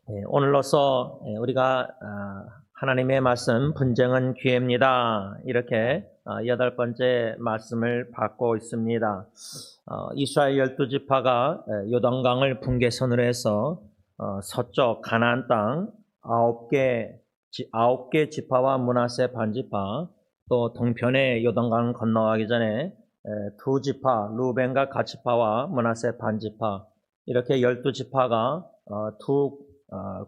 오늘로써 우리가 하나님의 말씀 분쟁은 기회입니다. 이렇게 8번째 말씀을 받고 있습니다. 이스라엘 12지파가 요단강을 분계선으로 해서 서쪽 가나안 땅 9개 지파와 므낫세 반지파, 또 동편의 요단강 건너가기 전에 두 지파 루벤과 갓지파와 므낫세 반지파, 이렇게 12지파가 두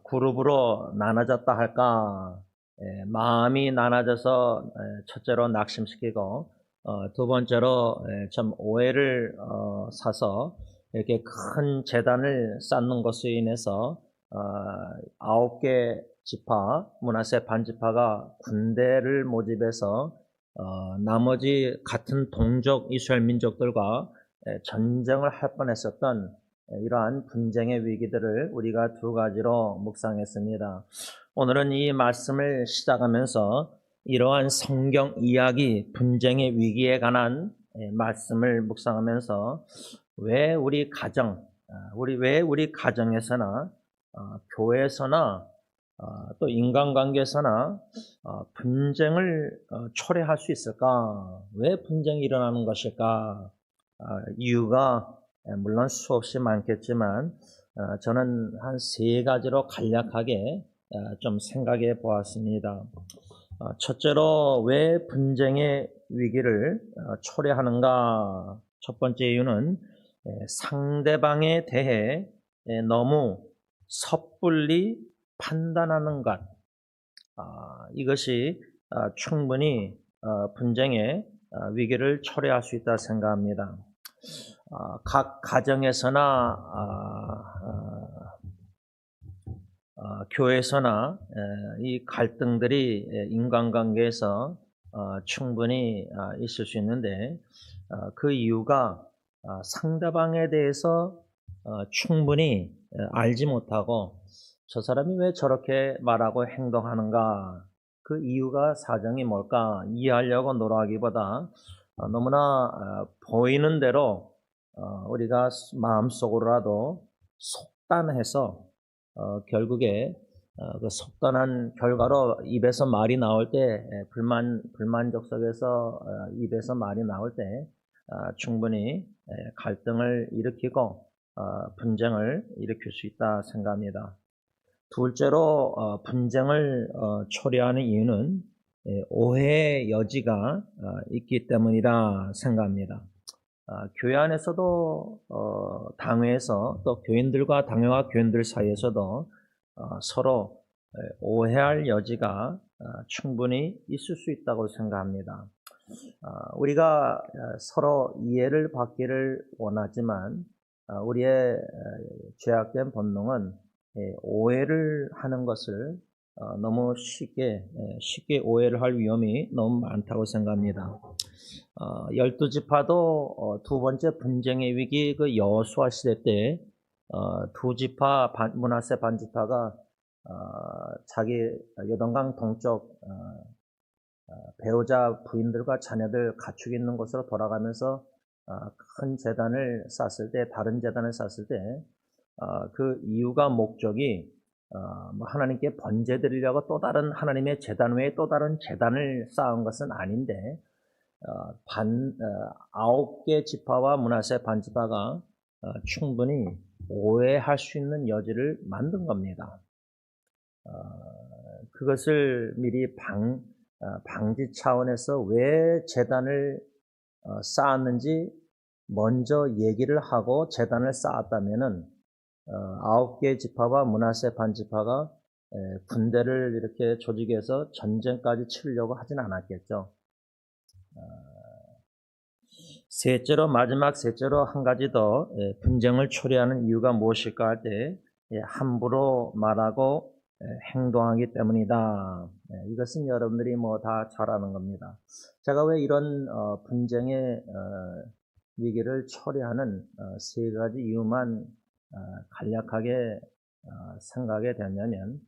그룹으로 나눠졌다 할까. 마음이 나눠져서 첫째로 낙심시키고 두 번째로 좀 오해를 사서 이렇게 큰 재단을 쌓는 것으로 인해서 9개 지파 므낫세 반지파가 군대를 모집해서 나머지 같은 동족 이스라엘 민족들과 전쟁을 할 뻔했었던 이러한 분쟁의 위기들을 우리가 두 가지로 묵상했습니다. 오늘은 이 말씀을 시작하면서 이러한 성경 이야기, 분쟁의 위기에 관한 말씀을 묵상하면서 왜 우리 가정에서나 교회에서나 또 인간관계에서나 분쟁을 초래할 수 있을까? 왜 분쟁이 일어나는 것일까? 이유가 물론 수없이 많겠지만 저는 한 3가지로 간략하게 좀 생각해 보았습니다. 첫째로 왜 분쟁의 위기를 초래하는가? 첫 번째 이유는 상대방에 대해 너무 섣불리 판단하는 것, 이것이 충분히 분쟁의 위기를 초래할 수 있다 생각합니다. 각 가정에서나 교회에서나 이 갈등들이 인간관계에서 충분히 있을 수 있는데 그 이유가 상대방에 대해서 충분히 알지 못하고 저 사람이 왜 저렇게 말하고 행동하는가, 그 이유가 사정이 뭘까 이해하려고 노력하기보다 너무나 보이는 대로 우리가 마음속으로라도 속단해서 결국에 그 속단한 결과로 입에서 말이 나올 때 불만족 속에서 입에서 말이 나올 때 충분히 갈등을 일으키고 분쟁을 일으킬 수 있다 생각합니다. 둘째로 분쟁을 초래하는 이유는 오해의 여지가 있기 때문이라 생각합니다. 교회 안에서도 당회에서 또 교인들과 당회와 교인들 사이에서도 서로 오해할 여지가 충분히 있을 수 있다고 생각합니다. 우리가 서로 이해를 받기를 원하지만 우리의 죄악된 본능은 오해를 하는 것을 너무 쉽게 오해를 할 위험이 너무 많다고 생각합니다. 12지파도 두 번째 분쟁의 위기, 그 여호수아 시대 때 두 지파 므낫세 반지파가 자기 요단강 동쪽 배우자 부인들과 자녀들 가축 있는 곳으로 돌아가면서 큰 제단을 쌓았을 때, 다른 제단을 쌓았을 때 그 이유가 목적이 하나님께 번제 드리려고 또 다른 하나님의 제단 외에 또 다른 제단을 쌓은 것은 아닌데 9개 지파와 므낫세 반지파가 충분히 오해할 수 있는 여지를 만든 겁니다. 그것을 미리 방지 차원에서 왜 제단을 쌓았는지 먼저 얘기를 하고 제단을 쌓았다면은 9개 지파와 므낫세 반지파가 군대를 이렇게 조직해서 전쟁까지 치르려고 하진 않았겠죠. 셋째로 한 가지 더 분쟁을 초래하는 이유가 무엇일까 할 때 함부로 말하고 행동하기 때문이다. 이것은 여러분들이 다 잘 아는 겁니다. 제가 왜 이런 분쟁의 위기를 초래하는 3가지 이유만 간략하게 생각하게 되냐면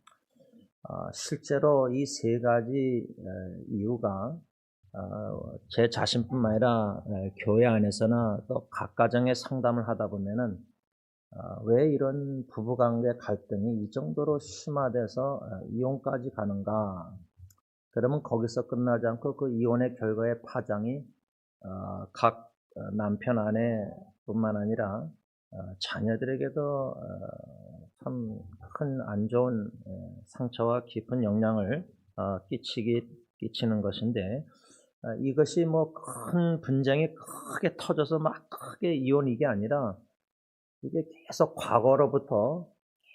실제로 이 3가지 이유가 제 자신뿐만 아니라 교회 안에서나 또 각 가정의 상담을 하다 보면은 왜 이런 부부관계 갈등이 이 정도로 심화돼서 이혼까지 가는가? 그러면 거기서 끝나지 않고 그 이혼의 결과의 파장이 각 남편 아내뿐만 아니라 자녀들에게도 참 큰 안 좋은 상처와 깊은 영향을 끼치는 것인데, 이것이 뭐 큰 분쟁이 크게 터져서 막 크게 이혼 이게 아니라 이게 계속 과거로부터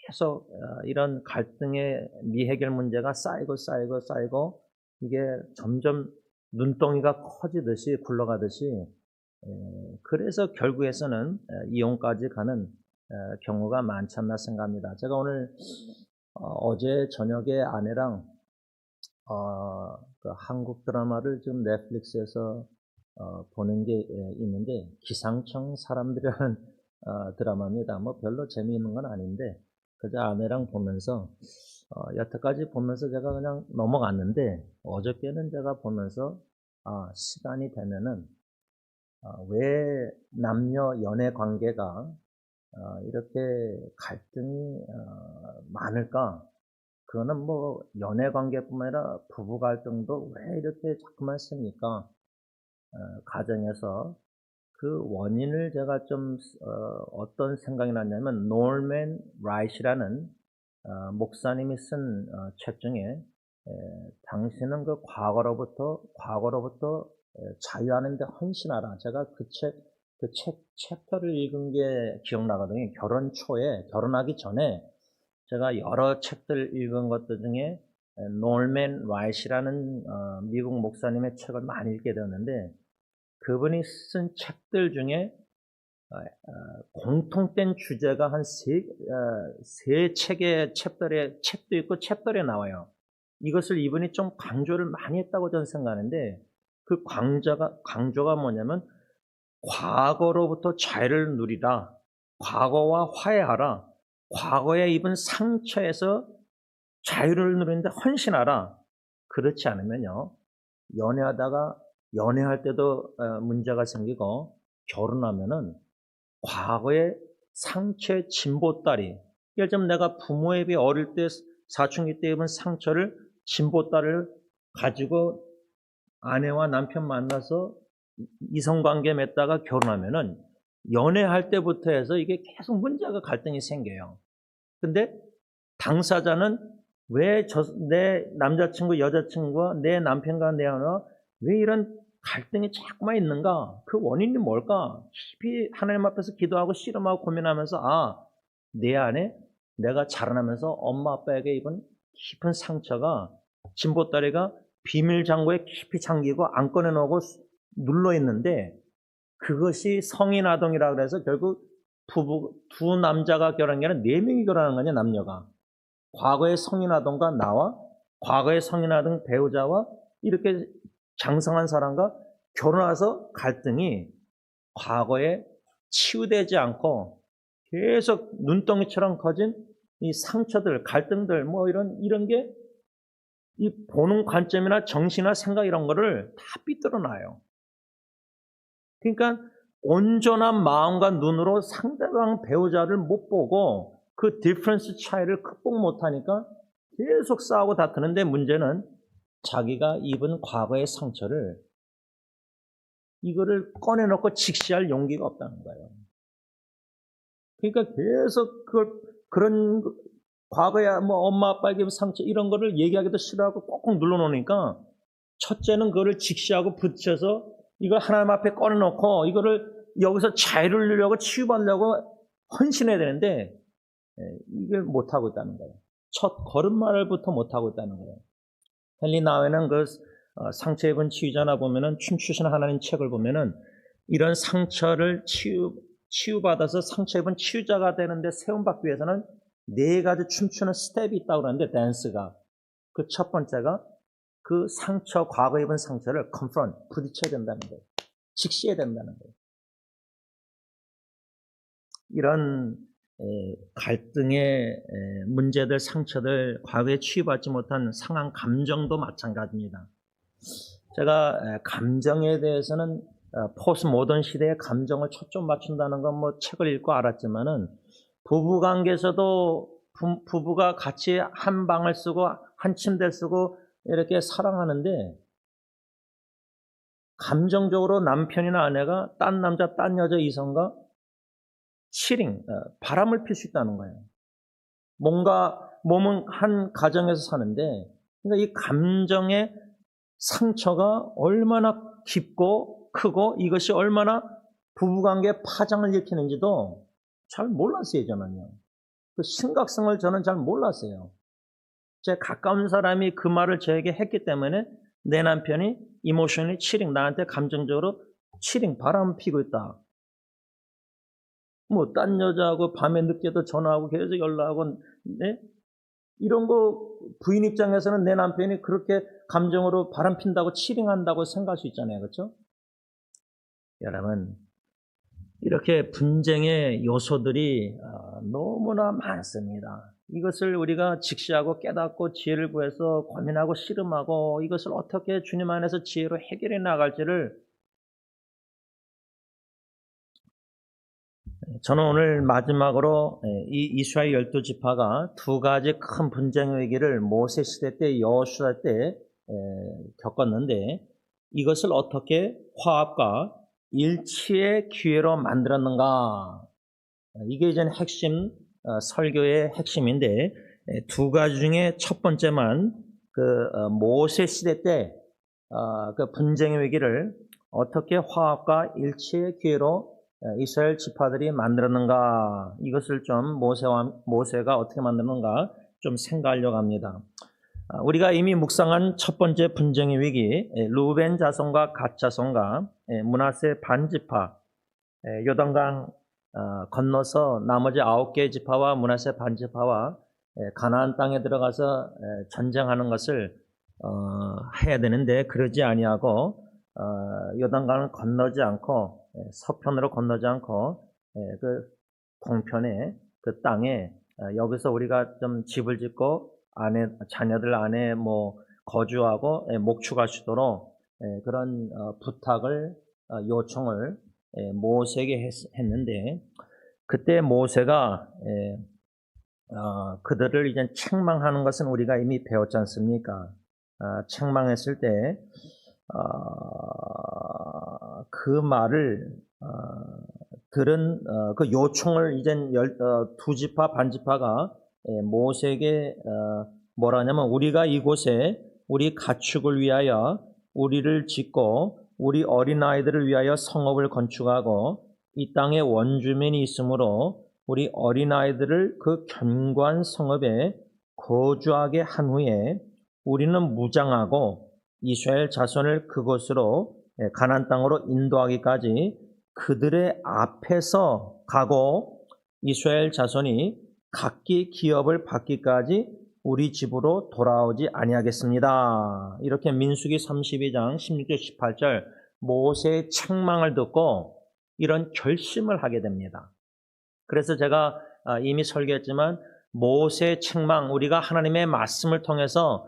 계속 이런 갈등의 미해결 문제가 쌓이고 이게 점점 눈덩이가 커지듯이 굴러가듯이, 그래서 결국에서는 이혼까지 가는 경우가 많지 않나 생각합니다. 제가 오늘 어제 저녁에 아내랑 그 한국 드라마를 지금 넷플릭스에서 보는 게 있는데, 기상청 사람들이라는 드라마입니다. 뭐 별로 재미있는 건 아닌데 그저 아내랑 보면서 여태까지 보면서 제가 그냥 넘어갔는데, 어저께는 제가 보면서 시간이 되면은 왜 남녀 연애 관계가 이렇게 갈등이 많을까? 그거는 뭐 연애 관계뿐만 아니라 부부 갈등도 왜 이렇게 자꾸만 생깁니까? 가정에서 그 원인을 제가 좀 어떤 생각이 났냐면, 노먼 라이트라는 목사님이 쓴 책 중에 당신은 그 과거로부터 자유하는데 헌신하라. 제가 그 챕터를 읽은 게 기억나거든요. 결혼하기 전에 제가 여러 책들 읽은 것들 중에 노먼 라이트라는 미국 목사님의 책을 많이 읽게 되었는데, 그분이 쓴 책들 중에 공통된 주제가 한 세 책의 챕도 있고 챕터에 나와요. 이것을 이분이 좀 강조를 많이 했다고 저는 생각하는데, 그 강조가 뭐냐면, 과거로부터 자유를 누리라, 과거와 화해하라, 과거에 입은 상처에서 자유를 누리는데 헌신하라. 그렇지 않으면요, 연애할 때도 문제가 생기고, 결혼하면은 과거의 상처의 진보다리, 예를 들면 내가 부모에 비해 어릴 때 사춘기 때 입은 상처를, 진보다리를 가지고 아내와 남편 만나서 이성관계 맺다가 결혼하면은 연애할 때부터 해서 이게 계속 문제가 갈등이 생겨요. 근데 당사자는 왜 내 남자친구, 여자친구와 내 남편과 내 아내와 왜 이런 갈등이 자꾸만 있는가? 그 원인이 뭘까? 깊이 하나님 앞에서 기도하고 씨름하고 고민하면서, 내 안에 내가 자라나면서 엄마 아빠에게 입은 깊은 상처가, 진보다리가 비밀 창고에 깊이 잠기고 안 꺼내놓고 눌러 있는데, 그것이 성인 아동이라 그래서 결국 두 남자가 결혼한 게 아니라 네 명이 결혼한 거냐, 남녀가. 과거의 성인 아동과 나와, 과거의 성인 아동 배우자와 이렇게 장성한 사람과 결혼해서 갈등이 과거에 치유되지 않고 계속 눈덩이처럼 커진 이 상처들, 갈등들, 뭐 이런 게 이 보는 관점이나 정신이나 생각 이런 거를 다 삐뚤어놔요. 그러니까 온전한 마음과 눈으로 상대방 배우자를 못 보고 그 디퍼런스 차이를 극복 못하니까 계속 싸우고 다투는데, 문제는 자기가 입은 과거의 상처를 이거를 꺼내놓고 직시할 용기가 없다는 거예요. 그러니까 계속 그런 과거에 뭐 엄마 아빠에게 입은 상처 이런 거를 얘기하기도 싫어하고 꾹꾹 눌러놓으니까, 첫째는 그거를 직시하고 붙여서 이걸 하나님 앞에 꺼내놓고 이거를 여기서 자유를 누리려고 치유받으려고 헌신해야 되는데, 이걸 못하고 있다는 거예요. 첫 걸음마를부터 못하고 있다는 거예요. 헨리 나웨는 그 상처 입은 치유자나 보면은, 춤추신 하나님 책을 보면은, 이런 상처를 치유받아서 상처 입은 치유자가 되는데 세움받기 위해서는 4가지 춤추는 스텝이 있다고 그러는데, 댄스가. 그 첫 번째가 그 과거 입은 상처를 부딪혀야 된다는 거예요. 직시해야 된다는 거예요. 이런 갈등의 문제들, 상처들, 과거에 치유받지 못한 상한 감정도 마찬가지입니다. 제가 감정에 대해서는 포스트 모던 시대의 감정을 초점 맞춘다는 건 뭐 책을 읽고 알았지만은, 부부 관계에서도 부부가 같이 한 방을 쓰고 한 침대를 쓰고 이렇게 사랑하는데 감정적으로 남편이나 아내가 딴 남자, 딴 여자 이성과 바람을 필 수 있다는 거예요. 뭔가 몸은 한 가정에서 사는데 그러니까 이 감정의 상처가 얼마나 깊고 크고 이것이 얼마나 부부관계에 파장을 일으키는지도 잘 몰랐어요, 저는요. 그 심각성을 저는 잘 몰랐어요. 제 가까운 사람이 그 말을 저에게 했기 때문에 내 남편이 이모션이 나한테 감정적으로 바람 피고 있다. 뭐 딴 여자하고 밤에 늦게도 전화하고 계속 연락하고 네? 이런 거 부인 입장에서는 내 남편이 그렇게 감정으로 바람 핀다고 한다고 생각할 수 있잖아요. 그렇죠? 여러분 이렇게 분쟁의 요소들이 너무나 많습니다. 이것을 우리가 직시하고 깨닫고 지혜를 구해서 고민하고 씨름하고 이것을 어떻게 주님 안에서 지혜로 해결해 나갈지를 저는 오늘 마지막으로 이 이스라엘 12지파가 두 가지 큰 분쟁의 위기를 모세 시대 때 여호수아 때 겪었는데 이것을 어떻게 화합과 일치의 기회로 만들었는가? 이게 이제 핵심 설교의 핵심인데 두 가지 중에 첫 번째만 그 모세 시대 때 그 분쟁의 위기를 어떻게 화합과 일치의 기회로 이스라엘 지파들이 만들었는가? 이것을 좀 모세가 어떻게 만들었는가 좀 생각하려고 합니다. 우리가 이미 묵상한 첫 번째 분쟁의 위기, 루벤 자손과 갓 자손과 므낫세 반지파, 요단강 건너서 나머지 9개의 지파와 므낫세 반지파와 가나안 땅에 들어가서 전쟁하는 것을 해야 되는데 그러지 아니하고 요단강을 건너지 않고 서편으로 건너지 않고 그 동편에 그 땅에 여기서 우리가 좀 집을 짓고 자녀들 안에 뭐 거주하고 목축할 수 있도록 그런 부탁을 요청을 모세에게 했는데 그때 모세가 그들을 이제 책망하는 것은 우리가 이미 배웠지 않습니까? 책망했을 때 그 말을 들은 그 요청을 이제 두 지파 반지파가 모세에게 뭐라 하냐면 우리가 이곳에 우리 가축을 위하여 우리를 짓고 우리 어린아이들을 위하여 성읍을 건축하고 이 땅에 원주민이 있으므로 우리 어린아이들을 그 견고한 성읍에 거주하게 한 후에 우리는 무장하고 이스라엘 자손을 그곳으로 가나안 땅으로 인도하기까지 그들의 앞에서 가고 이스라엘 자손이 각기 기업을 받기까지 우리 집으로 돌아오지 아니하겠습니다. 이렇게 민수기 32장 16절 18절 모세의 책망을 듣고 이런 결심을 하게 됩니다. 그래서 제가 이미 설교했지만 모세의 책망, 우리가 하나님의 말씀을 통해서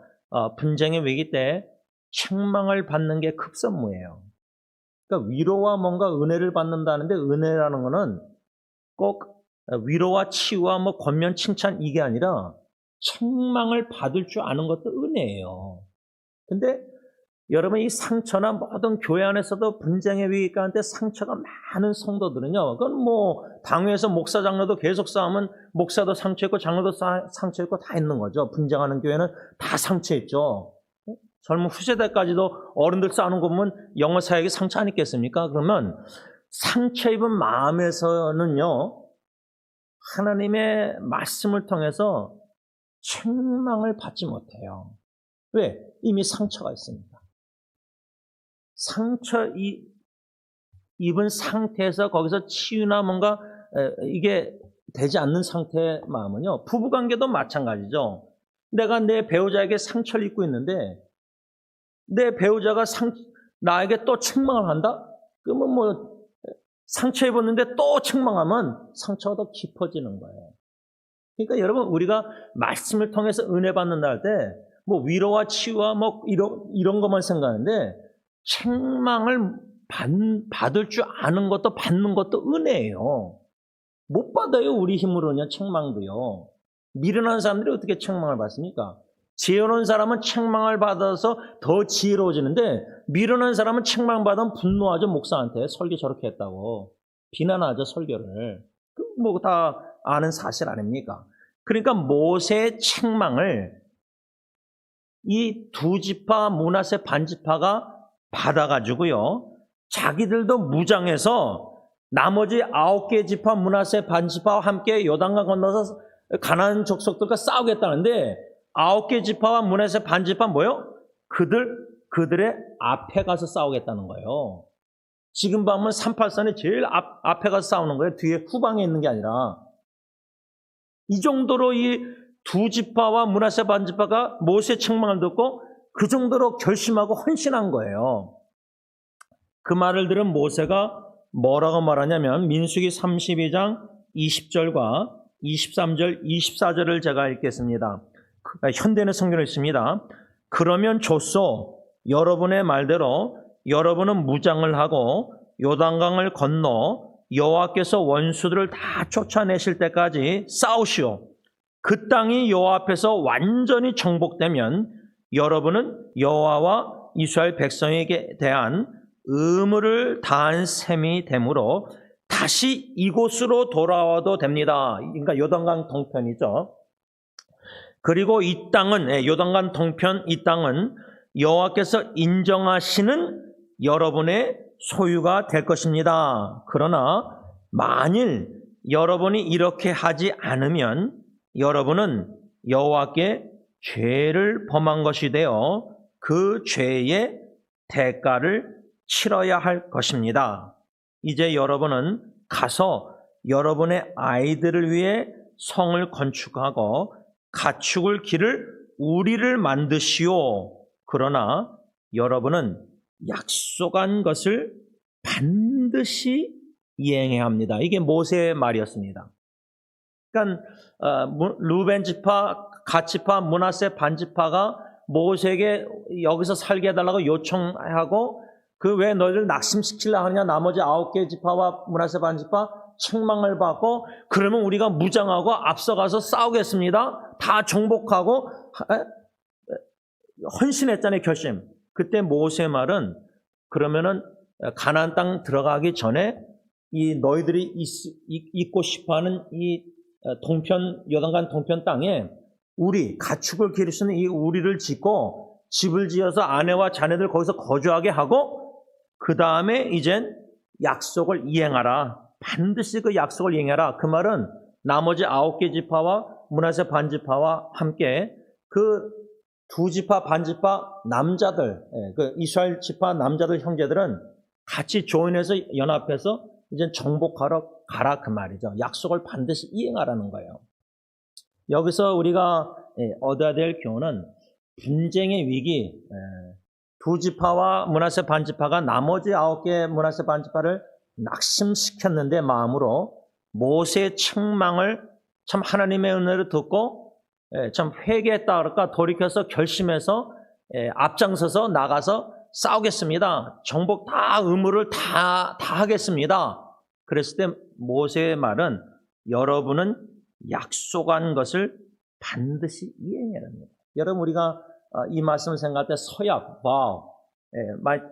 분쟁의 위기 때 책망을 받는 게 급선무예요. 그러니까 위로와 뭔가 은혜를 받는다는데 은혜라는 거는 꼭 위로와 치유와 뭐 권면 칭찬 이게 아니라 책망을 받을 줄 아는 것도 은혜예요. 근데 여러분 이 상처나 모든 교회 안에서도 분쟁의 위기 가운데 상처가 많은 성도들은요. 그건 뭐 당회에서 목사 장로도 계속 싸우면 목사도 상처 있고 장로도 상처 있고 다 있는 거죠. 분쟁하는 교회는 다 상처 있죠. 젊은 후세대까지도 어른들 싸우는 거 보면 영어 사역에 상처 안 있겠습니까? 그러면 상처 입은 마음에서는요. 하나님의 말씀을 통해서 책망을 받지 못해요. 왜? 이미 상처가 있습니다. 상처 입은 상태에서 거기서 치유나 뭔가 이게 되지 않는 상태의 마음은요. 부부관계도 마찬가지죠. 내가 내 배우자에게 상처를 입고 있는데 내 배우자가 나에게 또 책망을 한다? 그러면 뭐 상처 입었는데 또 책망하면 상처가 더 깊어지는 거예요. 그러니까 여러분 우리가 말씀을 통해서 은혜 받는다 할 때 뭐 위로와 치유와 뭐 이런 것만 생각하는데 책망을 받을 줄 아는 것도 받는 것도 은혜예요. 못 받아요. 우리 힘으로는 책망도요. 미련한 사람들이 어떻게 책망을 받습니까? 지혜로운 사람은 책망을 받아서 더 지혜로워지는데 미련한 사람은 책망받으면 분노하죠. 목사한테 설교 저렇게 했다고 비난하죠. 설교를. 뭐 다 아는 사실 아닙니까? 그러니까 모세의 책망을 이 두 지파 므낫세 반지파가 받아가지고요. 자기들도 무장해서 나머지 9개 지파 므낫세 반지파와 함께 요단강 건너서 가나안 족속들과 싸우겠다는데 9개 지파와 므낫세 반지파 뭐요? 그들의 앞에 가서 싸우겠다는 거예요. 지금 보면 38선이 제일 앞에 가서 싸우는 거예요. 뒤에 후방에 있는 게 아니라. 이 정도로 이 두 지파와 므낫세 반지파가 모세의 책망을 듣고 그 정도로 결심하고 헌신한 거예요. 그 말을 들은 모세가 뭐라고 말하냐면 민수기 32장 20절과 23절, 24절을 제가 읽겠습니다. 현대는 성경을 읽습니다. 그러면 좋소. 여러분의 말대로 여러분은 무장을 하고 요단강을 건너 여호와께서 원수들을 다 쫓아내실 때까지 싸우시오. 그 땅이 여호와 앞에서 완전히 정복되면 여러분은 여호와와 이스라엘 백성에게 대한 의무를 다한 셈이 되므로 다시 이곳으로 돌아와도 됩니다. 그러니까 요단강 동편이죠. 그리고 이 땅은 요단강 동편 이 땅은 여호와께서 인정하시는 여러분의 소유가 될 것입니다. 그러나 만일 여러분이 이렇게 하지 않으면 여러분은 여호와께 죄를 범한 것이 되어 그 죄의 대가를 치러야 할 것입니다. 이제 여러분은 가서 여러분의 아이들을 위해 성을 건축하고 가축을 기를 우리를 만드시오. 그러나 여러분은 약속한 것을 반드시 이행해야 합니다. 이게 모세의 말이었습니다. 그러니까 루벤 지파, 갓 지파, 므낫세 반지파가 모세에게 여기서 살게 해달라고 요청하고 그 왜 너희를 낙심시키려 하느냐 나머지 9개 지파와 므낫세 반지파 책망을 받고 그러면 우리가 무장하고 앞서가서 싸우겠습니다. 다 정복하고 헌신했잖아요. 결심. 그때 모세의 말은 그러면은 가나안 땅 들어가기 전에 이 너희들이 있고 싶어하는 이 동편 요단강 동편 땅에 우리 가축을 기를 수 있는 이 우리를 짓고 집을 지어서 아내와 자녀들 거기서 거주하게 하고 그 다음에 이젠 약속을 이행하라. 반드시 그 약속을 이행하라. 그 말은 나머지 9개 지파와 므낫세 반지파와 함께 그 두 지파 반지파 남자들, 그 이스라엘 지파 남자들 형제들은 같이 조인해서 연합해서 이제 정복하러 가라 그 말이죠. 약속을 반드시 이행하라는 거예요. 여기서 우리가 얻어야 될 교훈은 분쟁의 위기, 두 지파와 므낫세 반지파가 나머지 9개 므낫세 반지파를 낙심시켰는데 마음으로 모세의 책망을 참 하나님의 은혜를 듣고 참 회개했다 그럴까 돌이켜서 결심해서 앞장서서 나가서 싸우겠습니다. 정복 다 의무를 다 하겠습니다. 그랬을 때 모세의 말은 여러분은 약속한 것을 반드시 이행해야 합니다. 여러분 우리가 이 말씀을 생각할 때 서약, vow,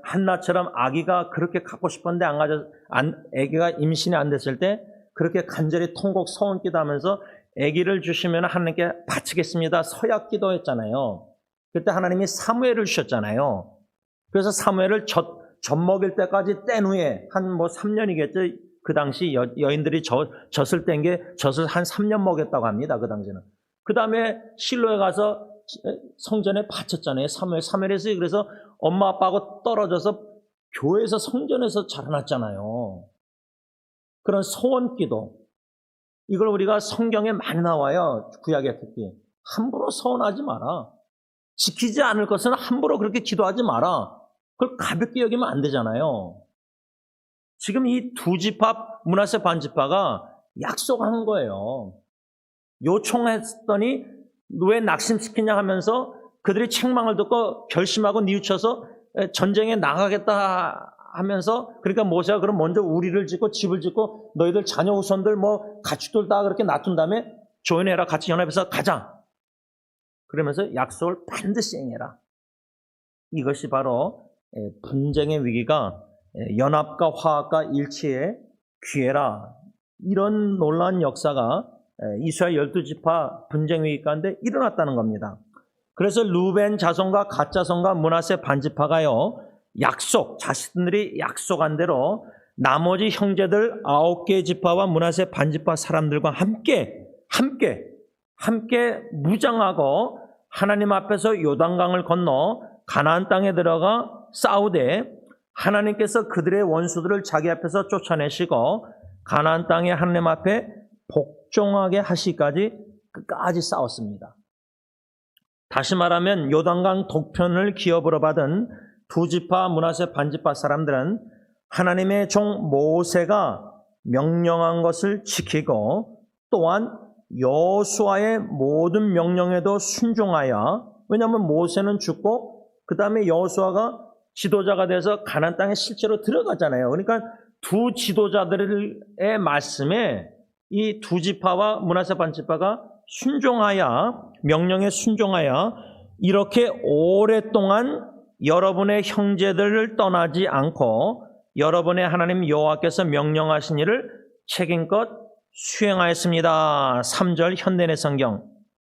한나처럼 아기가 그렇게 갖고 싶었는데 아기가 임신이 안 됐을 때 그렇게 간절히 통곡 소원 기도하면서 아기를 주시면 하나님께 바치겠습니다. 서약 기도했잖아요. 그때 하나님이 사무엘을 주셨잖아요. 그래서 사무엘을 젖 먹일 때까지 뗀 후에 한 3년이겠죠. 그 당시 여인들이 젖을 뗀 게 젖을 한 3년 먹였다고 합니다. 그 당시는. 그 다음에 실로에 가서 성전에 바쳤잖아요. 사무엘에서 그래서 엄마 아빠하고 떨어져서 교회에서 성전에서 자라났잖아요. 그런 소원기도 이걸 우리가 성경에 많이 나와요. 구약에 특히 함부로 서원하지 마라. 지키지 않을 것은 함부로 그렇게 기도하지 마라. 그걸 가볍게 여기면 안 되잖아요. 지금 이 두 지파 므낫세 반지파가 약속한 거예요. 요청했더니 왜 낙심시키냐 하면서 그들이 책망을 듣고 결심하고 뉘우쳐서 전쟁에 나가겠다 하면서, 그러니까 모세가 그럼 먼저 우리를 짓고 집을 짓고 너희들 자녀 후손들 뭐 가축들 다 그렇게 놔둔 다음에 조인해라, 같이 연합해서 가자. 그러면서 약속을 반드시 행해라. 이것이 바로 분쟁의 위기가 연합과 화합과 일치의 기회라. 이런 놀라운 역사가 이스라엘 12지파 분쟁 위기 가운데 일어났다는 겁니다. 그래서 루벤 자손과 갓 자손과 므낫세 반지파가요, 자신들이 약속한 대로 나머지 형제들 9개 지파와 므낫세 반지파 사람들과 함께 무장하고 하나님 앞에서 요단강을 건너 가나안 땅에 들어가 싸우되 하나님께서 그들의 원수들을 자기 앞에서 쫓아내시고 가나안 땅에 하나님 앞에 복종하게 하시기까지 끝까지 싸웠습니다. 다시 말하면 요단강 동편을 기업으로 받은 두 지파 므낫세 반지파 사람들은 하나님의 종 모세가 명령한 것을 지키고 또한 여호수아의 모든 명령에도 순종하여, 왜냐하면 모세는 죽고 그 다음에 여호수아가 지도자가 돼서 가나안 땅에 실제로 들어가잖아요. 그러니까 두 지도자들의 말씀에 이 두 지파와 므낫세 반지파가 명령에 순종하여 이렇게 오랫동안 여러분의 형제들을 떠나지 않고 여러분의 하나님 여호와께서 명령하신 일을 책임껏 수행하였습니다. 3절 현대내 성경.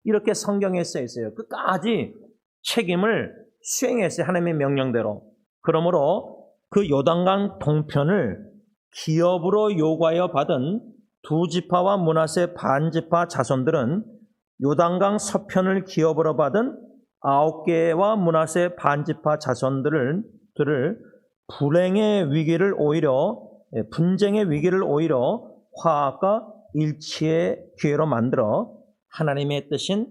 이렇게 성경에 써 있어요. 끝까지 책임을 수행했어요. 하나님의 명령대로. 그러므로 그 요단강 동편을 기업으로 요구하여 받은 두 지파와 므낫세 반지파 자손들은 요단강 서편을 기업으로 받은 9개와 므낫세 반지파 자손들을 분쟁의 위기를 오히려 화합과 일치의 기회로 만들어 하나님의 뜻인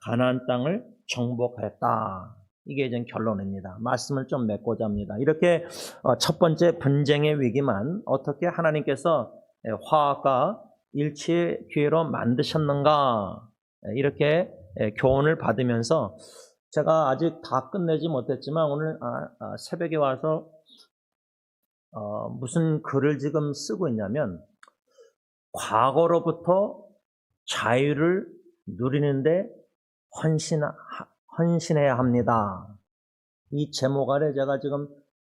가나안 땅을 정복하였다. 이게 이제 결론입니다. 말씀을 좀 맺고자 합니다. 이렇게 첫 번째 분쟁의 위기만 어떻게 하나님께서 화합과 일치의 기회로 만드셨는가, 이렇게 교훈을 받으면서 제가 아직 다 끝내지 못했지만 오늘 새벽에 와서 무슨 글을 지금 쓰고 있냐면, 과거로부터 자유를 누리는데 헌신해야 합니다. 이 제목 아래 제가 지금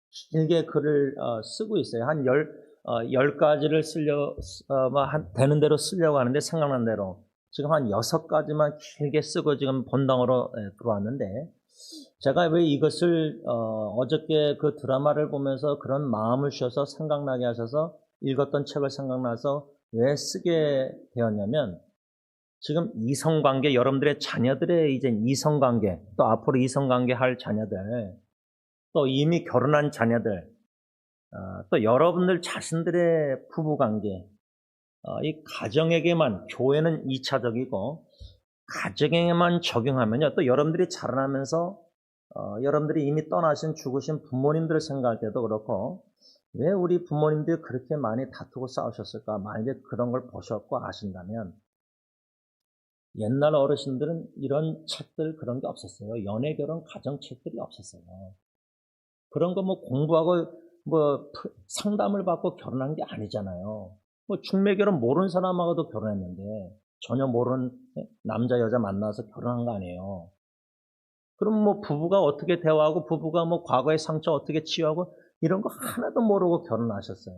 길게 글을 쓰고 있어요. 한 10가지를 되는 대로 쓰려고 하는데, 생각난 대로 지금 한 6가지만 길게 쓰고 지금 본당으로 들어왔는데, 제가 왜 이것을 어저께 그 드라마를 보면서 그런 마음을 주셔서 생각나게 하셔서 읽었던 책을 생각나서 왜 쓰게 되었냐면, 지금 이성관계, 여러분들의 자녀들의 이제 이성관계, 또 앞으로 이성관계 할 자녀들, 또 이미 결혼한 자녀들, 또 여러분들 자신들의 부부관계, 이 가정에게만, 교회는 2차적이고 가정에게만 적용하면요, 또 여러분들이 자라나면서 여러분들이 이미 떠나신 죽으신 부모님들을 생각할 때도 그렇고, 왜 우리 부모님들이 그렇게 많이 다투고 싸우셨을까? 만약에 그런 걸 보셨고 아신다면, 옛날 어르신들은 이런 책들, 그런 게 없었어요. 연애, 결혼, 가정 책들이 없었어요. 그런 거 공부하고 상담을 받고 결혼한 게 아니잖아요. 중매 결혼 모르는 사람하고도 결혼했는데, 전혀 모르는 남자 여자 만나서 결혼한 거 아니에요. 그럼 부부가 어떻게 대화하고, 부부가 과거의 상처 어떻게 치유하고, 이런 거 하나도 모르고 결혼하셨어요.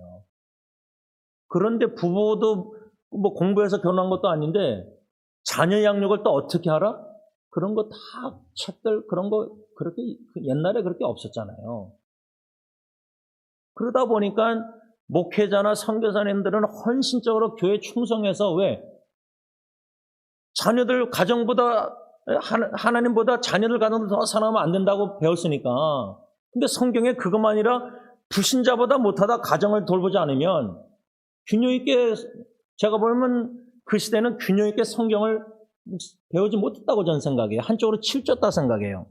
그런데 부부도 공부해서 결혼한 것도 아닌데 자녀 양육을 또 어떻게 하라? 그런 거 다 책들, 그런 거 그렇게 옛날에 그렇게 없었잖아요. 그러다 보니까 목회자나 선교사님들은 헌신적으로 교회 충성해서, 왜? 자녀들 가정보다, 하나님보다 자녀들 가정을 더 사랑하면 안 된다고 배웠으니까. 근데 성경에 그것만 아니라 불신자보다 못하다 가정을 돌보지 않으면, 균형 있게, 제가 보면 그 시대는 균형 있게 성경을 배우지 못했다고 저는 생각해요. 한쪽으로 치우쳤다 생각해요.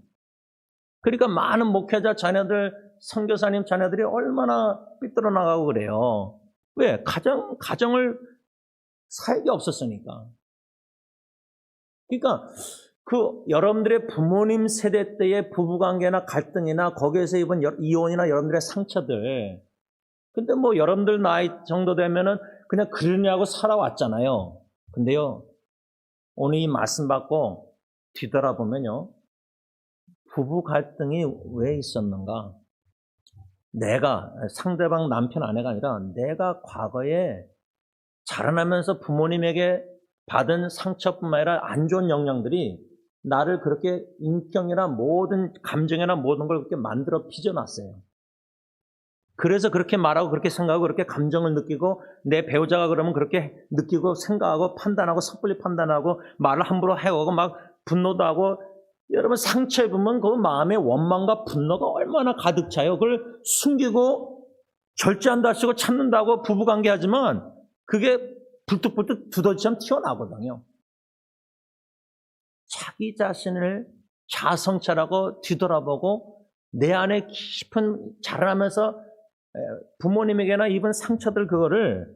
그러니까 많은 목회자 자녀들, 선교사님 자녀들이 얼마나 삐뚤어 나가고 그래요. 왜? 가정을 살게 없었으니까. 그러니까 여러분들의 부모님 세대 때의 부부관계나 갈등이나 거기에서 입은 이혼이나 여러분들의 상처들, 근데 뭐 여러분들 나이 정도 되면은 그냥 그러냐고 살아왔잖아요. 근데요, 오늘 이 말씀 받고 뒤돌아보면요, 부부 갈등이 왜 있었는가? 내가, 상대방 남편, 아내가 아니라 내가 과거에 자라나면서 부모님에게 받은 상처뿐만 아니라 안 좋은 영향들이 나를 그렇게 인격이나 모든 감정이나 모든 걸 그렇게 만들어 빚어놨어요. 그래서 그렇게 말하고 그렇게 생각하고 그렇게 감정을 느끼고 내 배우자가 그러면 그렇게 느끼고 생각하고 판단하고 섣불리 판단하고 말을 함부로 해오고 막 분노도 하고 여러분 상처 입으면 그 마음의 원망과 분노가 얼마나 가득 차요. 그걸 숨기고 절제한다 하시고 참는다고 부부관계 하지만 그게 불뚝불뚝 두더지처럼 튀어나오거든요. 자기 자신을 자성찰하고 뒤돌아보고 내 안에 깊은 자라나면서 부모님에게나 입은 상처들 그거를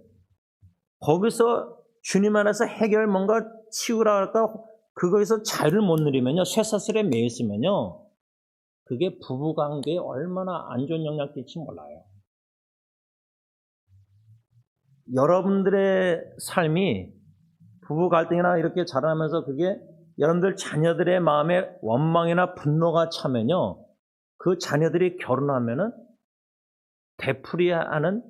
거기서 주님 안에서 해결 뭔가 치우라 할까 그거에서 자유를 못 누리면요. 쇠사슬에 매여 있으면요. 그게 부부관계에 얼마나 안 좋은 영향을 끼칠지 몰라요. 여러분들의 삶이 부부 갈등이나 이렇게 자라면서 그게 여러분들 자녀들의 마음에 원망이나 분노가 차면요. 그 자녀들이 결혼하면은 되풀이하는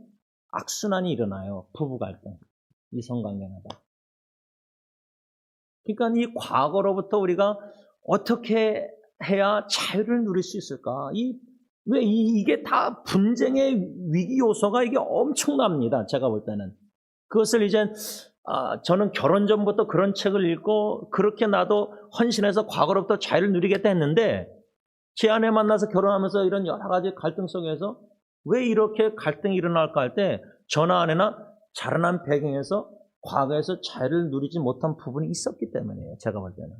악순환이 일어나요. 부부 갈등, 이성관계마다. 그러니까 이 과거로부터 우리가 어떻게 해야 자유를 누릴 수 있을까? 왜 이게 다 분쟁의 위기 요소가 이게 엄청납니다. 제가 볼 때는. 그것을 이제 저는 결혼 전부터 그런 책을 읽고 그렇게 나도 헌신해서 과거로부터 자유를 누리겠다 했는데 제 아내 만나서 결혼하면서 이런 여러 가지 갈등 속에서 왜 이렇게 갈등이 일어날까 할 때 저나 아내나 자라난 배경에서 과거에서 자유를 누리지 못한 부분이 있었기 때문이에요. 제가 볼 때는.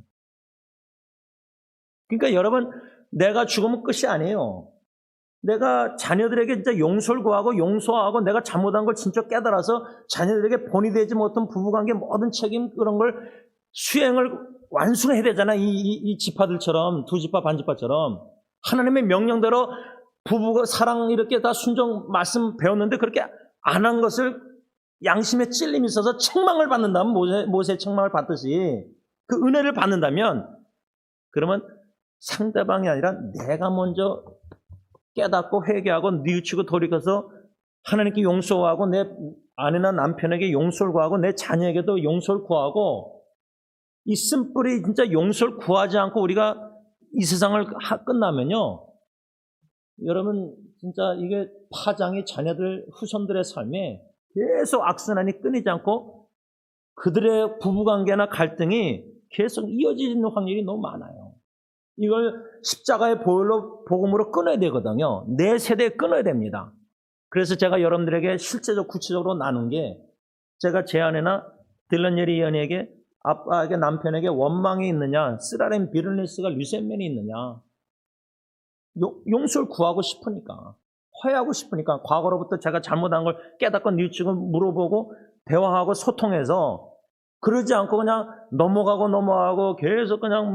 그러니까 여러분 내가 죽으면 끝이 아니에요. 내가 자녀들에게 진짜 용서를 구하고 용서하고 내가 잘못한 걸 진짜 깨달아서 자녀들에게 본이 되지 못한 부부관계 모든 책임 그런 걸 수행을 완수해야 되잖아. 이 지파들처럼 두 지파 반지파처럼 하나님의 명령대로 부부가 사랑 이렇게 다 순종 말씀 배웠는데 그렇게 안 한 것을 양심에 찔림이 있어서 책망을 받는다면 모세의 책망을 받듯이 그 은혜를 받는다면 그러면 상대방이 아니라 내가 먼저 깨닫고 회개하고 뉘우치고 돌이켜서 하나님께 용서하고 내 아내나 남편에게 용서를 구하고 내 자녀에게도 용서를 구하고 이 쓴뿌리 진짜 용서를 구하지 않고 우리가 이 세상을 끝나면요. 여러분 진짜 이게 파장이 자녀들 후손들의 삶에 계속 악순환이 끊이지 않고 그들의 부부관계나 갈등이 계속 이어지는 확률이 너무 많아요. 이걸 십자가의 복음으로 끊어야 되거든요. 내 세대에 끊어야 됩니다. 그래서 제가 여러분들에게 실제적 구체적으로 나눈 게 제가 제 아내나 딜런예리 연에게 아빠에게 남편에게 원망이 있느냐 쓰라렘 비를니스가 류센맨이 있느냐 용서를 구하고 싶으니까 화해하고 싶으니까 과거로부터 제가 잘못한 걸 깨닫고 뉘우치고 물어보고 대화하고 소통해서 그러지 않고 그냥 넘어가고 계속 그냥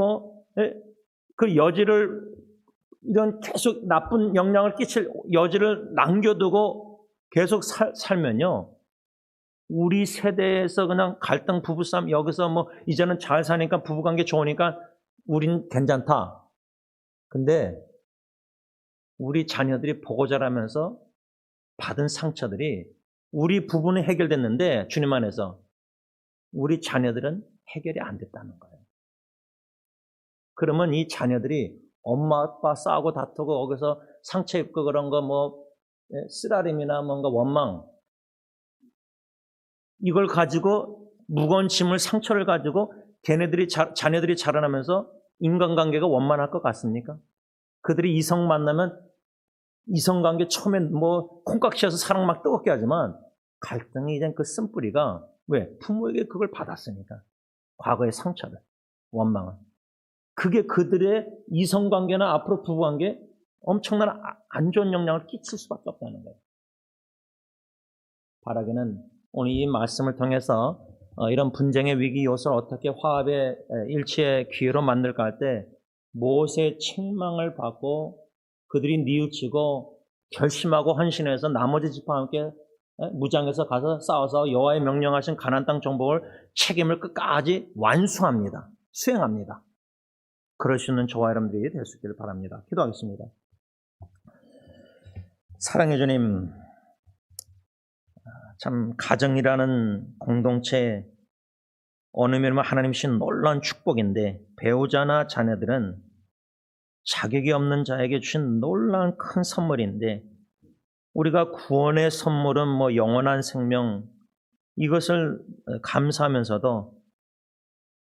그 여지를 이런 계속 나쁜 영향을 끼칠 여지를 남겨두고 계속 살면요. 우리 세대에서 그냥 갈등 부부싸움 여기서 이제는 잘 사니까 부부관계 좋으니까 우린 괜찮다. 근데 우리 자녀들이 보고 자라면서 받은 상처들이 우리 부부는 해결됐는데 주님 안에서 우리 자녀들은 해결이 안 됐다는 거예요. 그러면 이 자녀들이 엄마 아빠 싸우고 다투고 거기서 상처 입고 그런 거 쓰라림이나 뭔가 원망 이걸 가지고 무거운 짐을 상처를 가지고 자녀들이 자라나면서 인간관계가 원만할 것 같습니까? 그들이 이성 만나면 이성관계 처음엔 콩깍지여서 사랑 막 뜨겁게 하지만 갈등이 이제 그 쓴뿌리가 왜? 부모에게 그걸 받았으니까 과거의 상처를 원망을 그게 그들의 이성관계나 앞으로 부부관계에 엄청난 안 좋은 영향을 끼칠 수밖에 없다는 거예요. 바라기는 오늘 이 말씀을 통해서 이런 분쟁의 위기 요소를 어떻게 화합의 일치의 기회로 만들까 할 때 모세의 책망을 받고 그들이 뉘우치고 결심하고 헌신해서 나머지 지파와 함께 무장해서 가서 싸워서 여호와의 명령하신 가나안 땅 정복을 책임을 끝까지 완수합니다. 수행합니다. 그럴 수 있는 저와 여러분들이 될 수 있기를 바랍니다. 기도하겠습니다. 사랑해 주님, 참 가정이라는 공동체 어느 면이면 하나님 주신 놀라운 축복인데 배우자나 자녀들은 자격이 없는 자에게 주신 놀라운 큰 선물인데 우리가 구원의 선물은 영원한 생명 이것을 감사하면서도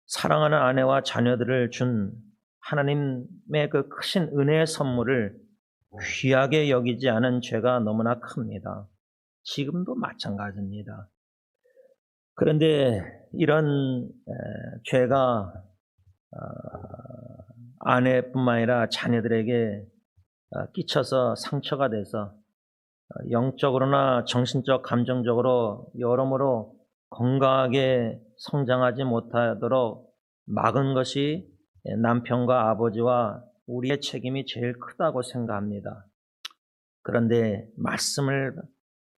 사랑하는 아내와 자녀들을 준 하나님의 그 크신 은혜의 선물을 귀하게 여기지 않은 죄가 너무나 큽니다. 지금도 마찬가지입니다. 그런데 이런 죄가 아내뿐만 아니라 자녀들에게 끼쳐서 상처가 돼서 영적으로나 정신적, 감정적으로 여러모로 건강하게 성장하지 못하도록 막은 것이 남편과 아버지와 우리의 책임이 제일 크다고 생각합니다. 그런데 말씀을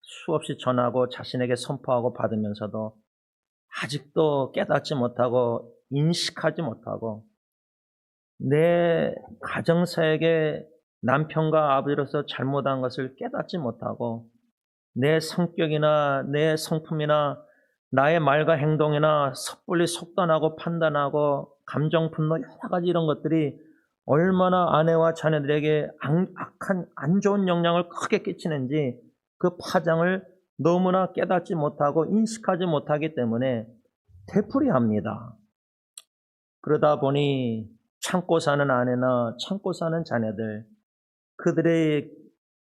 수없이 전하고 자신에게 선포하고 받으면서도 아직도 깨닫지 못하고 인식하지 못하고 내 가정사에게 남편과 아버지로서 잘못한 것을 깨닫지 못하고 내 성격이나 내 성품이나 나의 말과 행동이나 섣불리 속단하고 판단하고 감정, 분노 여러 가지 이런 것들이 얼마나 아내와 자녀들에게 악한 안 좋은 영향을 크게 끼치는지 그 파장을 너무나 깨닫지 못하고 인식하지 못하기 때문에 되풀이합니다. 그러다 보니 참고 사는 아내나 참고 사는 자녀들 그들의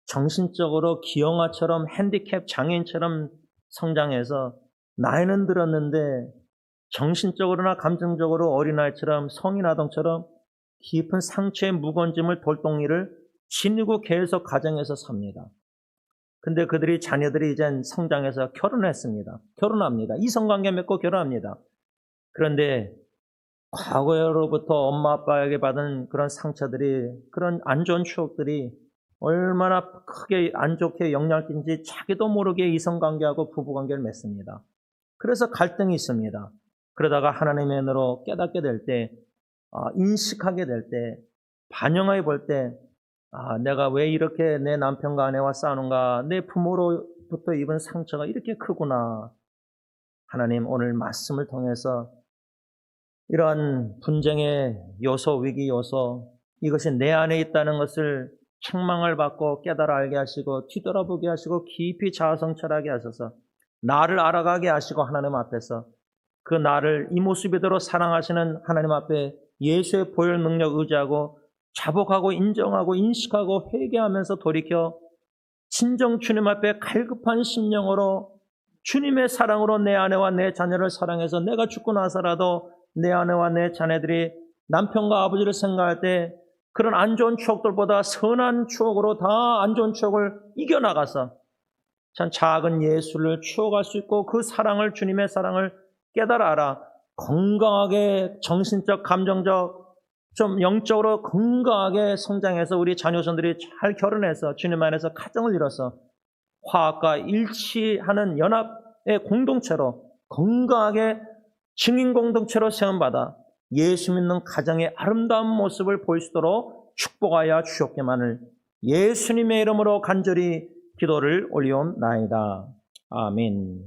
정신적으로 기형아처럼 핸디캡 장애인처럼 성장해서 나이는 들었는데 정신적으로나 감정적으로 어린아이처럼 성인 아동처럼 깊은 상처의 무거운 짐을 돌덩이를 지니고 계속 가정에서 삽니다. 근데 그들이 자녀들이 이젠 성장해서 결혼했습니다. 결혼합니다. 이성관계 맺고 결혼합니다. 그런데 과거로부터 엄마 아빠에게 받은 그런 상처들이 그런 안 좋은 추억들이 얼마나 크게 안 좋게 영향을 끼친지 자기도 모르게 이성관계하고 부부관계를 맺습니다. 그래서 갈등이 있습니다. 그러다가 하나님의 은혜로 깨닫게 될 때 인식하게 될 때 반영해 볼 때 내가 왜 이렇게 내 남편과 아내와 싸우는가 내 부모로부터 입은 상처가 이렇게 크구나. 하나님 오늘 말씀을 통해서 이러한 분쟁의 요소, 위기 요소 이것이 내 안에 있다는 것을 책망을 받고 깨달아 알게 하시고 뒤돌아보게 하시고 깊이 자아성찰하게 하셔서 나를 알아가게 하시고 하나님 앞에서 그 나를 이 모습이대로 사랑하시는 하나님 앞에 예수의 보혈 능력 의지하고 자복하고 인정하고 인식하고 회개하면서 돌이켜 진정 주님 앞에 갈급한 심령으로 주님의 사랑으로 내 아내와 내 자녀를 사랑해서 내가 죽고 나서라도 내 아내와 내 자녀들이 남편과 아버지를 생각할 때 그런 안 좋은 추억들보다 선한 추억으로 다 안 좋은 추억을 이겨나가서 참 작은 예수를 추억할 수 있고 그 사랑을 주님의 사랑을 깨달아 알아 건강하게 정신적 감정적 좀 영적으로 건강하게 성장해서 우리 자녀손들이 잘 결혼해서 주님 안에서 가정을 이뤄서 화합과 일치하는 연합의 공동체로 건강하게 증인 공동체로 세움받아 예수 믿는 가정의 아름다운 모습을 보일 수 있도록 축복하여 주옵기만을 예수님의 이름으로 간절히 기도를 올리옵나이다. 아멘.